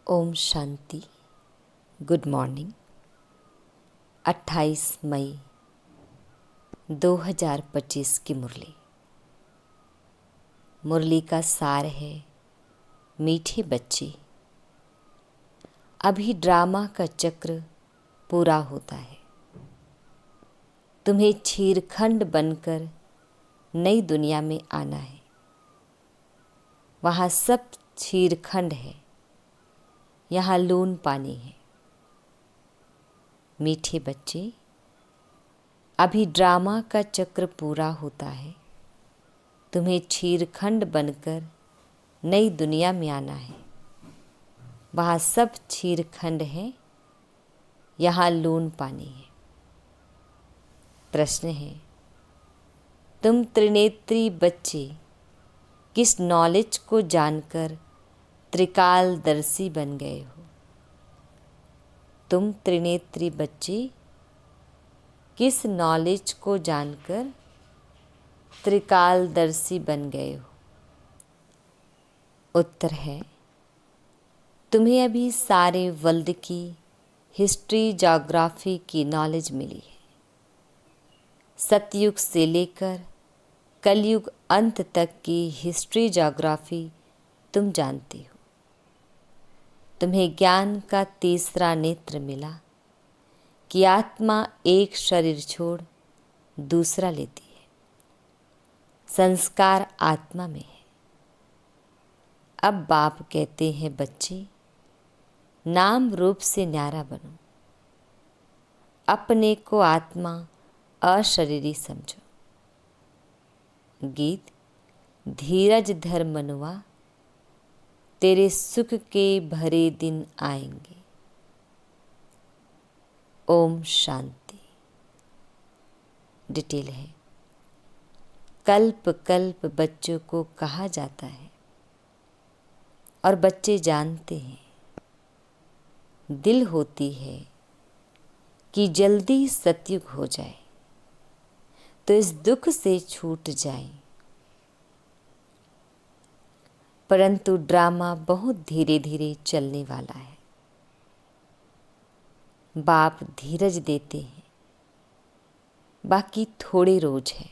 Om Shanti. Good morning. 28 मई 2025 की मुरली। मुरली का सार है, मीठे बच्चे, अभी ड्रामा का चक्र पूरा होता है। तुम्हें छीरखंड बनकर नई दुनिया में आना है। वहाँ सब छीरखंड है, यहाँ लून पानी है। मीठे बच्चे, अभी ड्रामा का चक्र पूरा होता है। तुम्हें छीरखंड बनकर नई दुनिया में आना है। वहाँ सब छीरखंड है, यहाँ लून पानी है। प्रश्न है, तुम त्रिनेत्री बच्चे किस नॉलेज को जानकर त्रिकालदर्शी बन गए हो? तुम त्रिनेत्री बच्चे किस नॉलेज को जानकर त्रिकालदर्शी बन गए हो? उत्तर है, तुम्हें अभी सारे वर्ल्ड की हिस्ट्री ज्योग्राफी की नॉलेज मिली है। सतयुग से लेकर कलयुग अंत तक की हिस्ट्री ज्योग्राफी तुम जानती हो। तुम्हें ज्ञान का तीसरा नेत्र मिला कि आत्मा एक शरीर छोड़ दूसरा लेती है। संस्कार आत्मा में है। अब बाप कहते हैं, बच्चे नाम रूप से न्यारा बनो, अपने को आत्मा अशरीरी समझो। गीत, धीरज धर मनुआ, तेरे सुख के भरे दिन आएंगे। ओम शांति। डिटेल है, कल्प कल्प बच्चों को कहा जाता है और बच्चे जानते हैं। दिल होती है कि जल्दी सतयुग हो जाए तो इस दुख से छूट जाए, परंतु ड्रामा बहुत धीरे धीरे चलने वाला है। बाप धीरज देते हैं, बाकी थोड़े रोज है।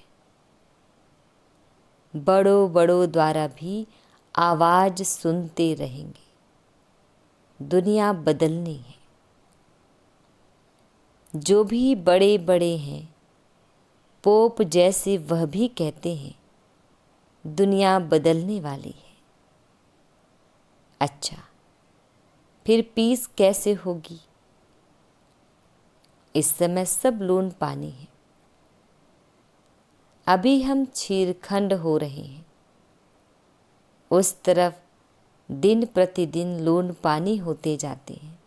बड़ों बड़ों द्वारा भी आवाज सुनते रहेंगे। दुनिया बदलनी है। जो भी बड़े बड़े हैं, पोप जैसे, वह भी कहते हैं दुनिया बदलने वाली है। अच्छा, फिर पीस कैसे होगी? इस समय सब लून पानी है। अभी हम छीरखंड हो रहे हैं। उस तरफ दिन प्रतिदिन लून पानी होते जाते हैं।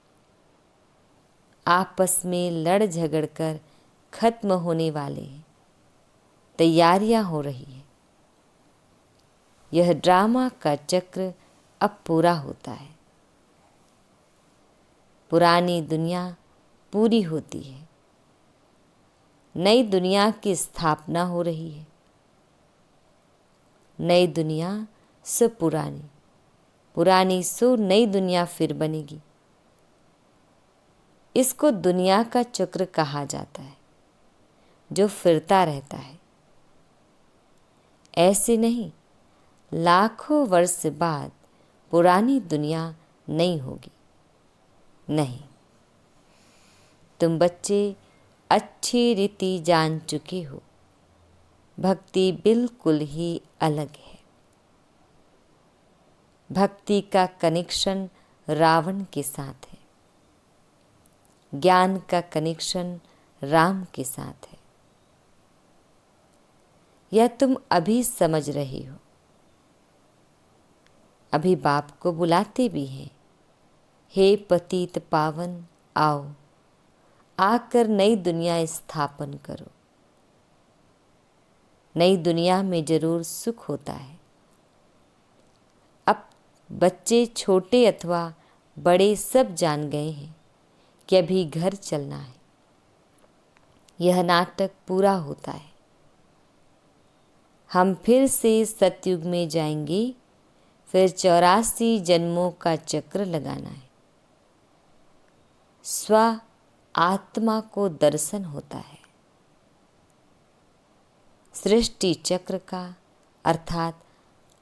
आपस में लड़ झगड़ कर खत्म होने वाले हैं। तैयारियां हो रही है। यह ड्रामा का चक्र अब पूरा होता है। पुरानी दुनिया पूरी होती है। नई दुनिया की स्थापना हो रही है। नई दुनिया सो पुरानी, पुरानी सो नई दुनिया फिर बनेगी। इसको दुनिया का चक्र कहा जाता है, जो फिरता रहता है। ऐसे नहीं, लाखों वर्ष बाद पुरानी दुनिया नहीं होगी। नहीं, तुम बच्चे अच्छी रीति जान चुके हो। भक्ति बिल्कुल ही अलग है। भक्ति का कनेक्शन रावण के साथ है। ज्ञान का कनेक्शन राम के साथ है। यह तुम अभी समझ रहे हो। अभी बाप को बुलाते भी हैं, हे पतित पावन आओ, आकर नई दुनिया स्थापन करो। नई दुनिया में जरूर सुख होता है। अब बच्चे छोटे अथवा बड़े सब जान गए हैं कि अभी घर चलना है। यह नाटक पूरा होता है। हम फिर से सतयुग में जाएंगे। फिर 84 जन्मों का चक्र लगाना है। स्व आत्मा को दर्शन होता है। सृष्टि चक्र का अर्थात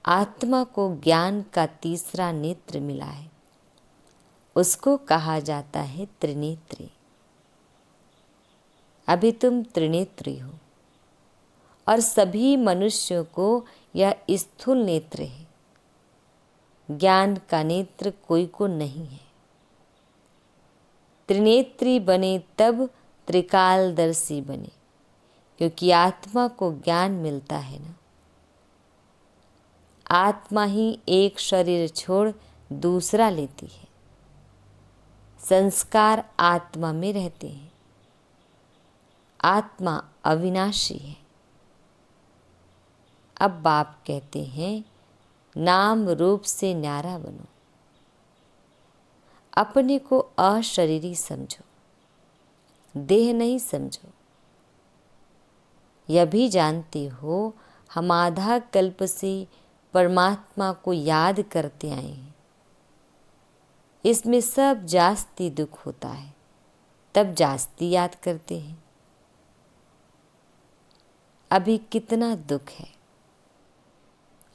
आत्मा को ज्ञान का तीसरा नेत्र मिला है, उसको कहा जाता है त्रिनेत्री। अभी तुम त्रिनेत्री हो और सभी मनुष्यों को यह स्थूल नेत्र है, ज्ञान का नेत्र कोई को नहीं है। त्रिनेत्री बने तब त्रिकालदर्शी बने, क्योंकि आत्मा को ज्ञान मिलता है ना। आत्मा ही एक शरीर छोड़ दूसरा लेती है, संस्कार आत्मा में रहते हैं। आत्मा अविनाशी है। अब बाप कहते हैं नाम रूप से न्यारा बनो, अपने को अशरीरी समझो, देह नहीं समझो। यह भी जानते हो हम आधा कल्प से परमात्मा को याद करते आए हैं। इसमें सब जास्ती दुख होता है, तब जास्ती याद करते हैं। अभी कितना दुख है,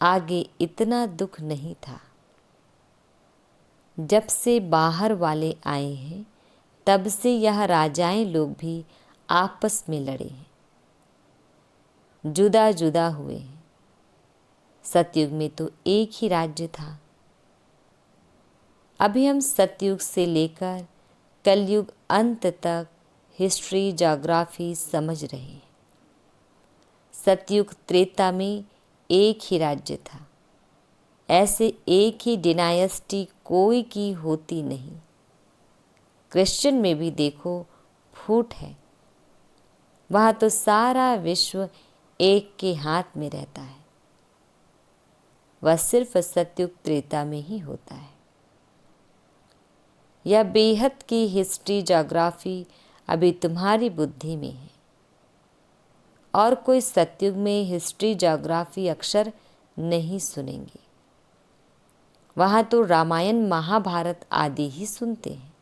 आगे इतना दुख नहीं था। जब से बाहर वाले आए हैं तब से यह राजाएं लोग भी आपस में लड़े हैं, जुदा जुदा हुए हैं। सतयुग में तो एक ही राज्य था। अभी हम सतयुग से लेकर कलयुग अंत तक हिस्ट्री ज्योग्राफी समझ रहे हैं। सतयुग त्रेता में एक ही राज्य था, ऐसे एक ही डिनायस्टी कोई की होती नहीं। क्रिश्चियन में भी देखो फूट है, वहाँ तो सारा विश्व एक के हाथ में रहता है। वह सिर्फ सतयुग त्रेता में ही होता है। यह बेहद की हिस्ट्री ज्योग्राफी अभी तुम्हारी बुद्धि में है, और कोई सतयुग में हिस्ट्री ज्योग्राफी अक्षर नहीं सुनेंगे। वहाँ तो रामायण महाभारत आदि ही सुनते हैं।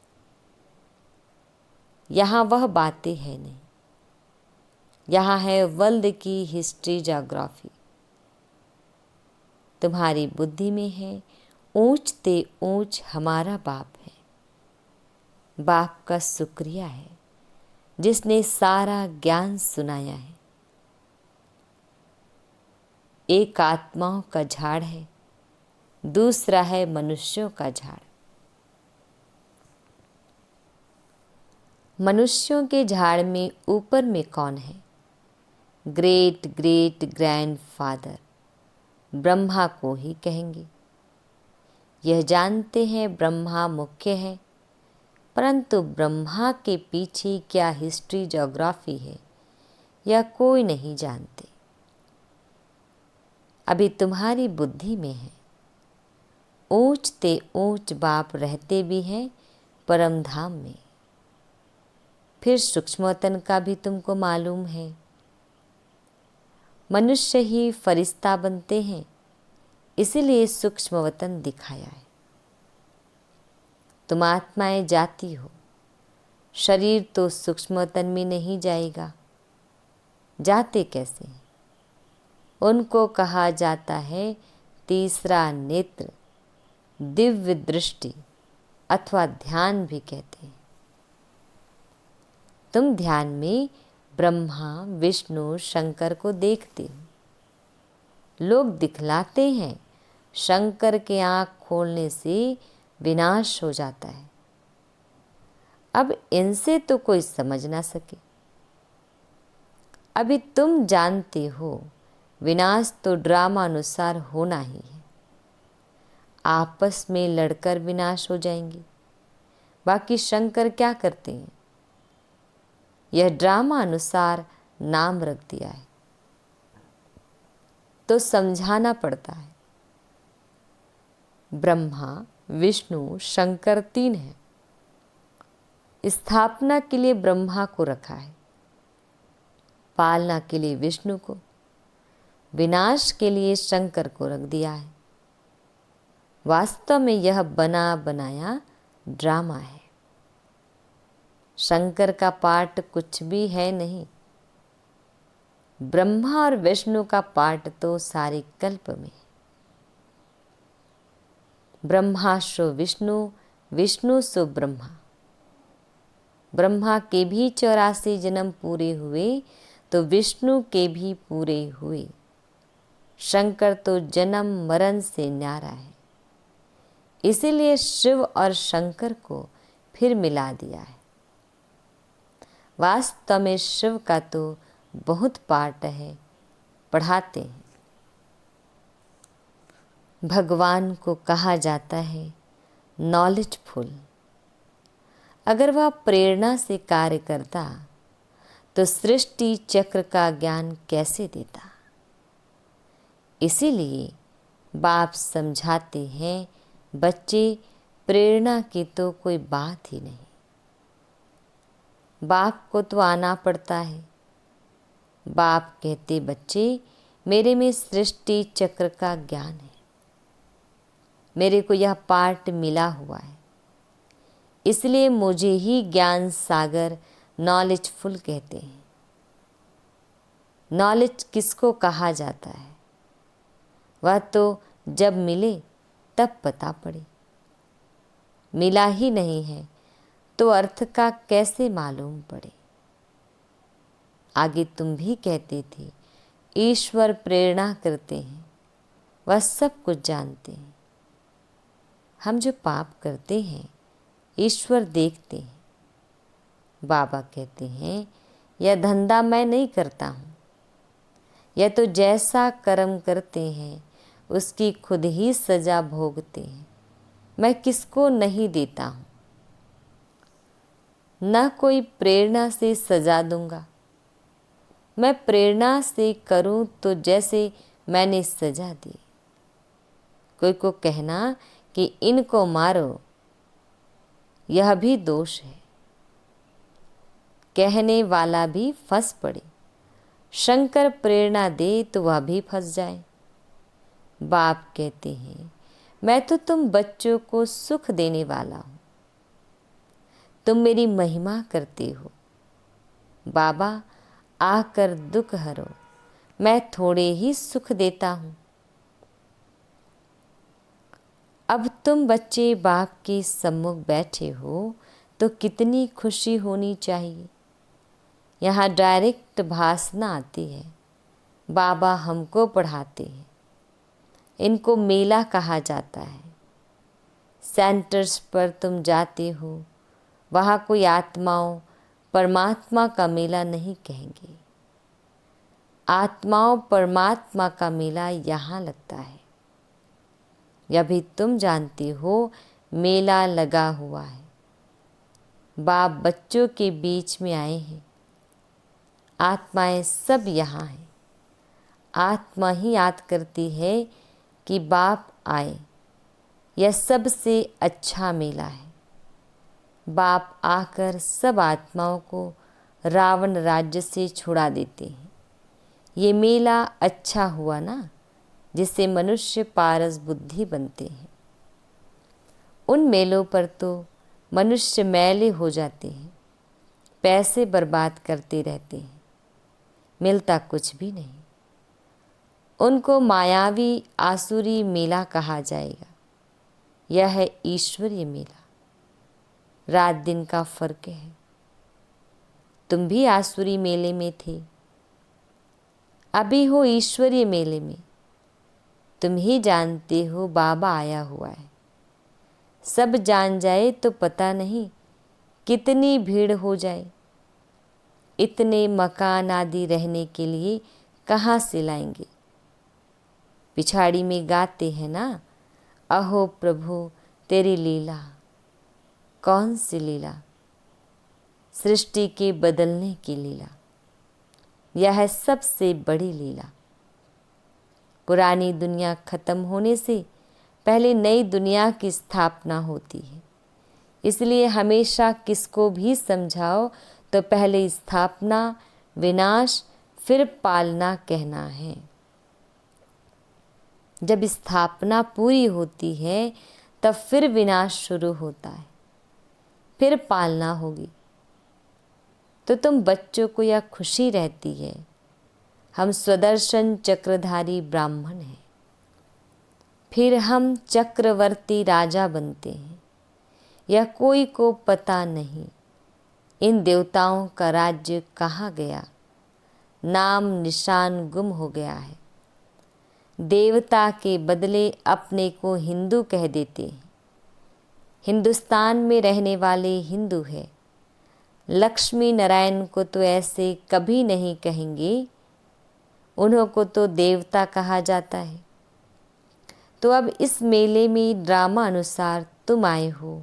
यहाँ वह बातें हैं नहीं। यहाँ है वर्ल्ड की हिस्ट्री ज्योग्राफी। तुम्हारी बुद्धि में है ऊंच ते ऊंच हमारा बाप है। बाप का शुक्रिया है जिसने सारा ज्ञान सुनाया है। एक आत्माओं का झाड़ है, दूसरा है मनुष्यों का झाड़। मनुष्यों के झाड़ में ऊपर में कौन है? ग्रेट ग्रेट ग्रैंडफादर ब्रह्मा को ही कहेंगे। यह जानते हैं ब्रह्मा मुख्य है, परंतु ब्रह्मा के पीछे क्या हिस्ट्री ज्योग्राफी है यह कोई नहीं जानते। अभी तुम्हारी बुद्धि में है ऊंच ते ऊंच बाप रहते भी हैं परम धाम में। फिर सूक्ष्मवतन का भी तुमको मालूम है। मनुष्य ही फरिश्ता बनते हैं, इसीलिए सूक्ष्मवतन दिखाया है। तुम आत्माएं जाती हो, शरीर तो सूक्ष्मवतन में नहीं जाएगा। जाते कैसे? उनको कहा जाता है तीसरा नेत्र, दिव्य दृष्टि अथवा ध्यान भी कहते हैं। तुम ध्यान में ब्रह्मा विष्णु शंकर को देखते हो। लोग दिखलाते हैं शंकर के आँख खोलने से विनाश हो जाता है। अब इनसे तो कोई समझ ना सके। अभी तुम जानते हो विनाश तो ड्रामा अनुसार होना ही है। आपस में लड़कर विनाश हो जाएंगे। बाकी शंकर क्या करते हैं? यह ड्रामा अनुसार नाम रख दिया है, तो समझाना पड़ता है। ब्रह्मा विष्णु शंकर तीन हैं। स्थापना के लिए ब्रह्मा को रखा है, पालना के लिए विष्णु को, विनाश के लिए शंकर को रख दिया है। वास्तव में यह बना बनाया ड्रामा है। शंकर का पाठ कुछ भी है नहीं। ब्रह्मा और विष्णु का पाठ तो सारे कल्प में। ब्रह्मा सो विष्णु, विष्णु सो ब्रह्मा। ब्रह्मा के भी 84 जन्म पूरे हुए तो विष्णु के भी पूरे हुए। शंकर तो जन्म मरण से न्यारा है, इसीलिए शिव और शंकर को फिर मिला दिया है। वास्तव में शिव का तो बहुत पाठ है, पढ़ाते हैं। भगवान को कहा जाता है नॉलेजफुल। अगर वह प्रेरणा से कार्य करता तो सृष्टि चक्र का ज्ञान कैसे देता। इसीलिए बाप समझाते हैं, बच्चे प्रेरणा की तो कोई बात ही नहीं। बाप को तो आना पड़ता है। बाप कहते, बच्चे मेरे में सृष्टि चक्र का ज्ञान है, मेरे को यह पाठ मिला हुआ है, इसलिए मुझे ही ज्ञान सागर नॉलेजफुल कहते हैं। नॉलेज किसको कहा जाता है? वह तो जब मिले तब पता पड़े। मिला ही नहीं है तो अर्थ का कैसे मालूम पड़े। आगे तुम भी कहते थे ईश्वर प्रेरणा करते हैं, वह सब कुछ जानते हैं। हम जो पाप करते हैं ईश्वर देखते हैं। बाबा कहते हैं यह धंधा मैं नहीं करता हूँ, यह तो जैसा कर्म करते हैं उसकी खुद ही सजा भोगते हैं। मैं किसको नहीं देता हूँ, न कोई प्रेरणा से सजा दूंगा। मैं प्रेरणा से करूं तो जैसे मैंने सजा दी। कोई को कहना कि इनको मारो, यह भी दोष है। कहने वाला भी फंस पड़े। शंकर प्रेरणा दे तो वह भी फंस जाए। बाप कहते हैं मैं तो तुम बच्चों को सुख देने वाला हूँ, तुम मेरी महिमा करते हो। बाबा आकर दुख हरो, मैं थोड़े ही सुख देता हूँ। अब तुम बच्चे बाप के सम्मुख बैठे हो तो कितनी खुशी होनी चाहिए। यहाँ डायरेक्ट भाषण आती है, बाबा हमको पढ़ाते हैं। इनको मेला कहा जाता है। सेंटर्स पर तुम जाते हो, वहाँ कोई आत्माओं परमात्मा का मेला नहीं कहेंगे। आत्माओं परमात्मा का मेला यहाँ लगता है। यह भी तुम जानते हो मेला लगा हुआ है। बाप बच्चों के बीच में आए हैं। आत्माएं सब यहाँ हैं। आत्मा ही याद करती है कि बाप आए। यह सबसे अच्छा मेला है। बाप आकर सब आत्माओं को रावण राज्य से छुड़ा देते हैं। ये मेला अच्छा हुआ ना, जिससे मनुष्य पारस बुद्धि बनते हैं। उन मेलों पर तो मनुष्य मैले हो जाते हैं, पैसे बर्बाद करते रहते हैं, मिलता कुछ भी नहीं। उनको मायावी आसुरी मेला कहा जाएगा। यह है ईश्वरीय मेला। रात दिन का फर्क है। तुम भी आसुरी मेले में थे, अभी हो ईश्वरीय मेले में। तुम ही जानते हो बाबा आया हुआ है। सब जान जाए तो पता नहीं कितनी भीड़ हो जाए। इतने मकान आदि रहने के लिए कहाँ से लाएंगे। पिछाड़ी में गाते हैं ना, अहो प्रभु तेरी लीला। कौन सी लीला? सृष्टि के बदलने की लीला। यह है सबसे बड़ी लीला। पुरानी दुनिया खत्म होने से पहले नई दुनिया की स्थापना होती है। इसलिए हमेशा किसको भी समझाओ तो पहले स्थापना, विनाश, फिर पालना कहना है। जब स्थापना पूरी होती है तब फिर विनाश शुरू होता है, फिर पालना होगी। तो तुम बच्चों को यह खुशी रहती है, हम स्वदर्शन चक्रधारी ब्राह्मण हैं, फिर हम चक्रवर्ती राजा बनते हैं। यह कोई को पता नहीं, इन देवताओं का राज्य कहाँ गया, नाम निशान गुम हो गया है। देवता के बदले अपने को हिंदू कह देते हैं। हिंदुस्तान में रहने वाले हिंदू है। लक्ष्मी नारायण को तो ऐसे कभी नहीं कहेंगे, उन्हों को तो देवता कहा जाता है। तो अब इस मेले में ड्रामा अनुसार तुम आए हो,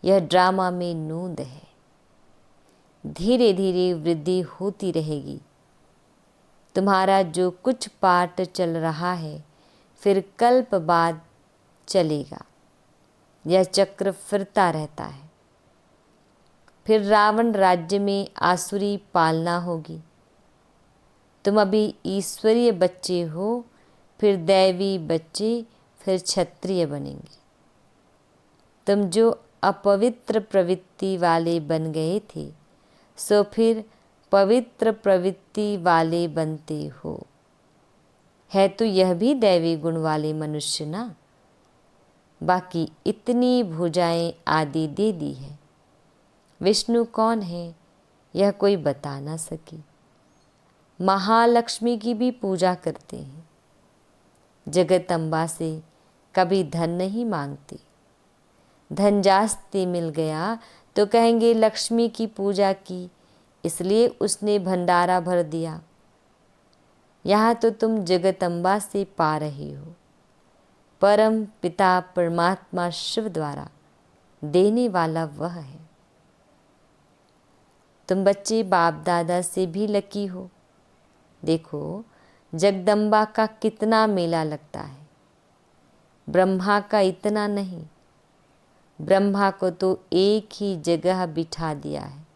यह ड्रामा में नूंद है। धीरे धीरे वृद्धि होती रहेगी। तुम्हारा जो कुछ पाठ चल रहा है फिर कल्प बाद चलेगा। यह चक्र फिरता रहता है। फिर रावण राज्य में आसुरी पालना होगी। तुम अभी ईश्वरीय बच्चे हो, फिर दैवी बच्चे, फिर क्षत्रिय बनेंगे। तुम जो अपवित्र प्रवृत्ति वाले बन गए थे, सो फिर पवित्र प्रवृत्ति वाले बनते हो। है तो यह भी दैवी गुण वाले मनुष्य ना। बाकी इतनी भुजाएं आदि दे दी है। विष्णु कौन है यह कोई बता ना सकी। महालक्ष्मी की भी पूजा करते हैं। जगदम्बा से कभी धन नहीं मांगते। धन जास्ती मिल गया तो कहेंगे लक्ष्मी की पूजा की, इसलिए उसने भंडारा भर दिया। यहाँ तो तुम जगदम्बा से पा रहे हो। परम पिता परमात्मा शिव द्वारा देने वाला वह है। तुम बच्चे बाप दादा से भी लकी हो। देखो जगदम्बा का कितना मेला लगता है। ब्रह्मा का इतना नहीं। ब्रह्मा को तो एक ही जगह बिठा दिया है।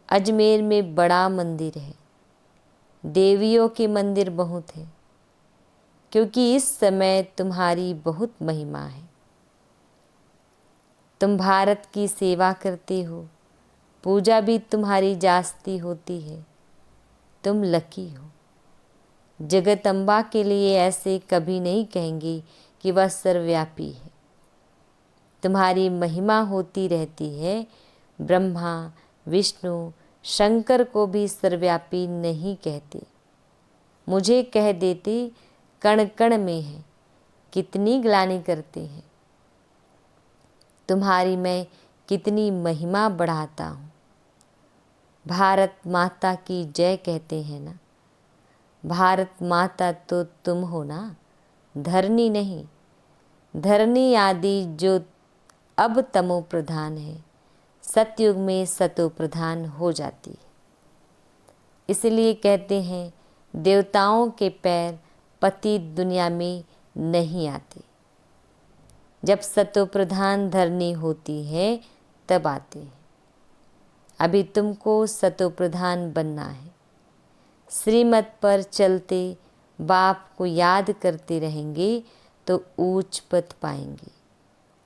अजमेर में बड़ा मंदिर है। देवियों के मंदिर बहुत है, क्योंकि इस समय तुम्हारी बहुत महिमा है। तुम भारत की सेवा करते हो, पूजा भी तुम्हारी जास्ती होती है। तुम लकी हो। जगदम्बा के लिए ऐसे कभी नहीं कहेंगे कि वह सर्वव्यापी है। तुम्हारी महिमा होती रहती है। ब्रह्मा विष्णु शंकर को भी सर्वव्यापी नहीं कहते। मुझे कह देते कण कण में है, कितनी ग्लानि करते हैं। तुम्हारी मैं कितनी महिमा बढ़ाता हूँ। भारत माता की जय कहते हैं ना। भारत माता तो तुम हो ना, धरनी नहीं। धरनी आदि जो अब तमो प्रधान है, सतयुग में सतो प्रधान हो जाती है। इसलिए कहते हैं देवताओं के पैर पति दुनिया में नहीं आते। जब सतो प्रधान धरनी होती है तब आते हैं। अभी तुमको सतो प्रधान बनना है। श्रीमत पर चलते बाप को याद करते रहेंगे तो ऊंच पद पाएंगे।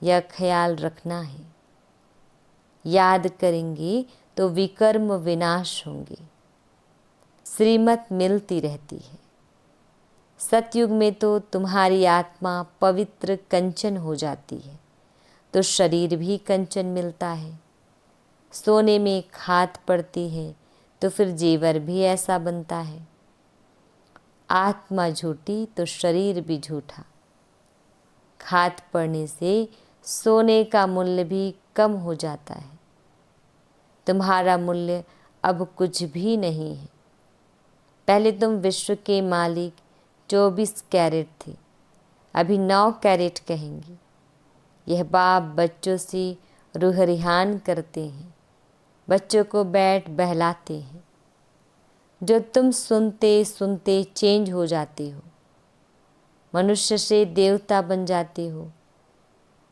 यह ख्याल रखना है। याद करेंगे तो विकर्म विनाश होंगे। श्रीमत मिलती रहती है। सतयुग में तो तुम्हारी आत्मा पवित्र कंचन हो जाती है, तो शरीर भी कंचन मिलता है। सोने में खाद पड़ती है तो फिर जेवर भी ऐसा बनता है। आत्मा झूठी तो शरीर भी झूठा। खाद पड़ने से सोने का मूल्य भी कम हो जाता है। तुम्हारा मूल्य अब कुछ भी नहीं है। पहले तुम विश्व के मालिक 24 कैरेट थे, अभी 9 कैरेट कहेंगे। यह बाप बच्चों से रूह रिहान करते हैं, बच्चों को बैठ बहलाते हैं। जो तुम सुनते सुनते चेंज हो जाते हो, मनुष्य से देवता बन जाते हो।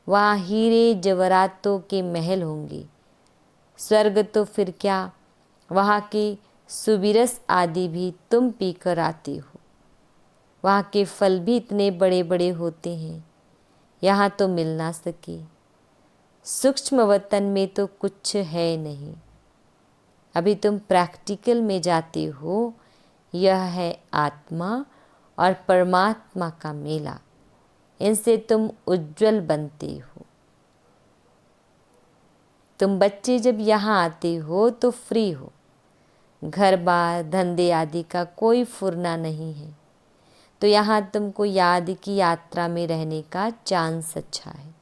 वहाँ हीरे जवाहरातों के महल होंगे। स्वर्ग तो फिर क्या, वहाँ के सुबिरस आदि भी तुम पीकर आते हो। वहाँ के फल भी इतने बड़े बड़े होते हैं, यहाँ तो मिल ना सके। सूक्ष्म वतन में तो कुछ है नहीं। अभी तुम प्रैक्टिकल में जाते हो। यह है आत्मा और परमात्मा का मेला। इनसे तुम उज्जवल बनते हो। तुम बच्चे जब यहाँ आते हो तो फ्री हो। घर बार धंधे आदि का कोई फुरना नहीं है। तो यहाँ तुमको याद की यात्रा में रहने का चांस अच्छा है।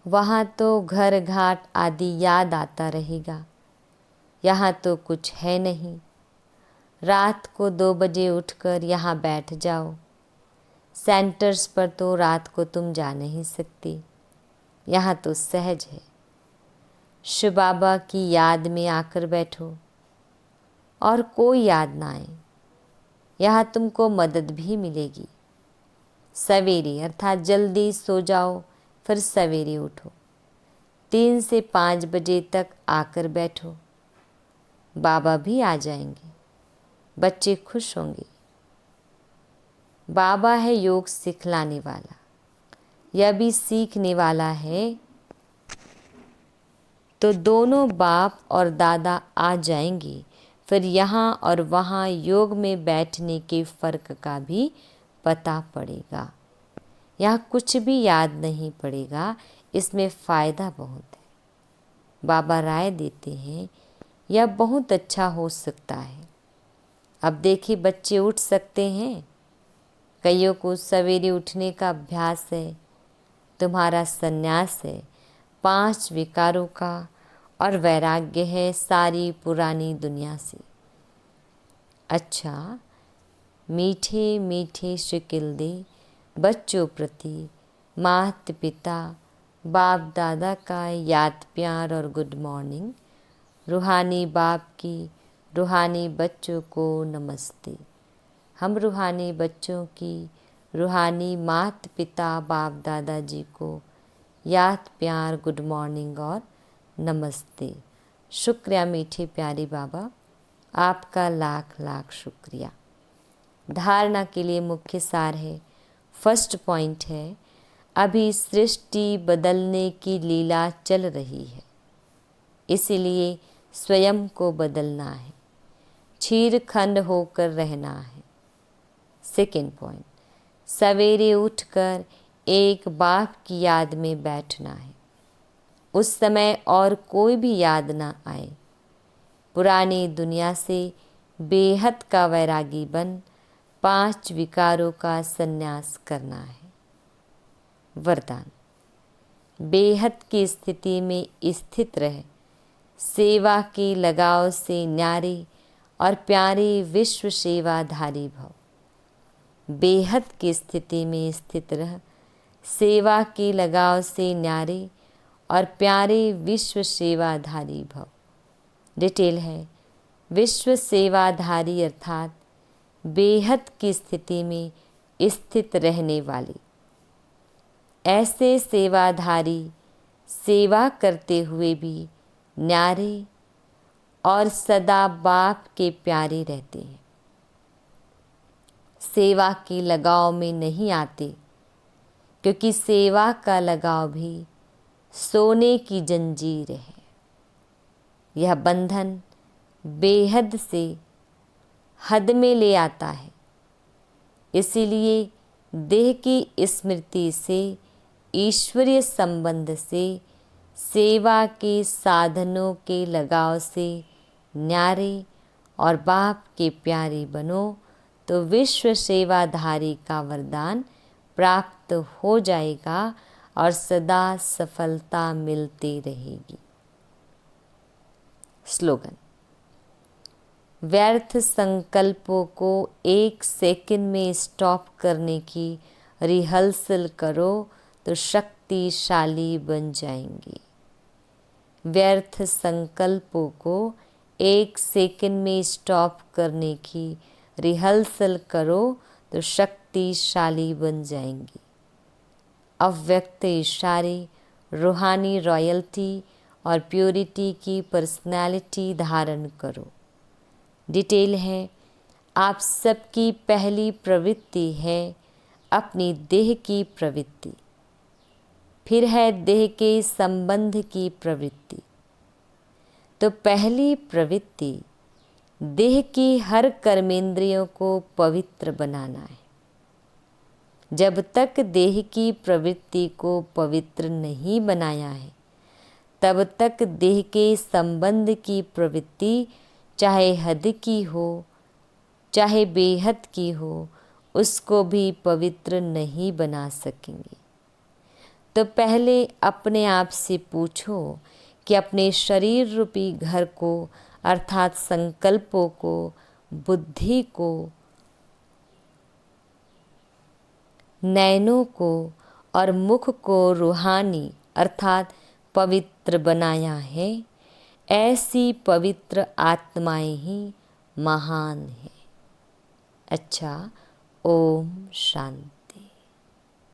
वहाँ तो घर घाट आदि याद आता रहेगा। यहाँ तो कुछ है नहीं। रात को 2 बजे उठकर यहाँ बैठ जाओ। सेंटर्स पर तो रात को तुम जा नहीं सकती। यहाँ तो सहज है। शिव बाबा की याद में आकर बैठो और कोई याद ना आए। यहाँ तुमको मदद भी मिलेगी। सवेरे अर्थात जल्दी सो जाओ, फिर सवेरे उठो। 3 से 5 बजे तक आकर बैठो। बाबा भी आ जाएंगे। बच्चे खुश होंगे। बाबा है योग सिखलाने वाला। यह भी सीखने वाला है। तो दोनों बाप और दादा आ जाएंगे। फिर यहाँ और वहाँ योग में बैठने के फ़र्क का भी पता पड़ेगा। यहाँ कुछ भी याद नहीं पड़ेगा। इसमें फ़ायदा बहुत है। बाबा राय देते हैं यह बहुत अच्छा हो सकता है। अब देखिए बच्चे उठ सकते हैं। कईयों को सवेरे उठने का अभ्यास है। तुम्हारा संन्यास है 5 विकारों का और वैराग्य है सारी पुरानी दुनिया से। अच्छा, मीठे मीठे शिकिल दे बच्चों प्रति माता पिता बाप दादा का याद प्यार और गुड मॉर्निंग। रूहानी बाप की रूहानी बच्चों को नमस्ते। हम रूहानी बच्चों की रूहानी माता पिता बाप दादाजी को याद प्यार गुड मॉर्निंग और नमस्ते। शुक्रिया मीठे प्यारे बाबा, आपका लाख लाख शुक्रिया। धारणा के लिए मुख्य सार है। फर्स्ट पॉइंट है, अभी सृष्टि बदलने की लीला चल रही है, इसलिए स्वयं को बदलना है, छीरखंड होकर रहना है। सेकेंड पॉइंट, सवेरे उठकर एक बाप की याद में बैठना है। उस समय और कोई भी याद ना आए। पुरानी दुनिया से बेहद का वैरागी बन 5 विकारों का संन्यास करना है। वरदान, बेहद की स्थिति में स्थित रहे, सेवा के लगाव से न्यारे और प्यारे विश्व सेवाधारी भव। बेहद की स्थिति में स्थित रह, सेवा के लगाव से न्यारे और प्यारे विश्व सेवाधारी भव। डिटेल है, विश्व सेवाधारी अर्थात बेहद की स्थिति में स्थित रहने वाले। ऐसे सेवाधारी सेवा करते हुए भी न्यारे और सदा बाप के प्यारे रहते हैं। सेवा के लगाव में नहीं आते, क्योंकि सेवा का लगाव भी सोने की जंजीर है। यह बंधन बेहद से हद में ले आता है। इसीलिए देह की स्मृति से, ईश्वरीय संबंध से, सेवा के साधनों के लगाव से न्यारे और बाप के प्यारे बनो, तो विश्व सेवाधारी का वरदान प्राप्त हो जाएगा और सदा सफलता मिलती रहेगी। स्लोगन, व्यर्थ संकल्पों को 1 सेकंड में स्टॉप करने की रिहर्सल करो तो शक्तिशाली बन जाएंगे। व्यर्थ संकल्पों को 1 सेकंड में स्टॉप करने की रिहर्सल करो तो शक्तिशाली बन जाएंगी। अव्यक्त इशारे, रूहानी रॉयल्टी और प्योरिटी की पर्सनैलिटी धारण करो। डिटेल है, आप सबकी पहली प्रवृत्ति है अपनी देह की प्रवृत्ति, फिर है देह के संबंध की प्रवृत्ति, तो पहली प्रवृत्ति देह की हर कर्मेंद्रियों को पवित्र बनाना है। जब तक देह की प्रवृत्ति को पवित्र नहीं बनाया है, तब तक देह के संबंध की प्रवृत्ति चाहे हद की हो चाहे बेहद की हो, उसको भी पवित्र नहीं बना सकेंगे। तो पहले अपने आप से पूछो कि अपने शरीर रूपी घर को अर्थात संकल्पों को, बुद्धि को, नैनों को और मुख को रूहानी अर्थात पवित्र बनाया है। ऐसी पवित्र आत्माएं ही महान हैं। अच्छा, ओम शांति।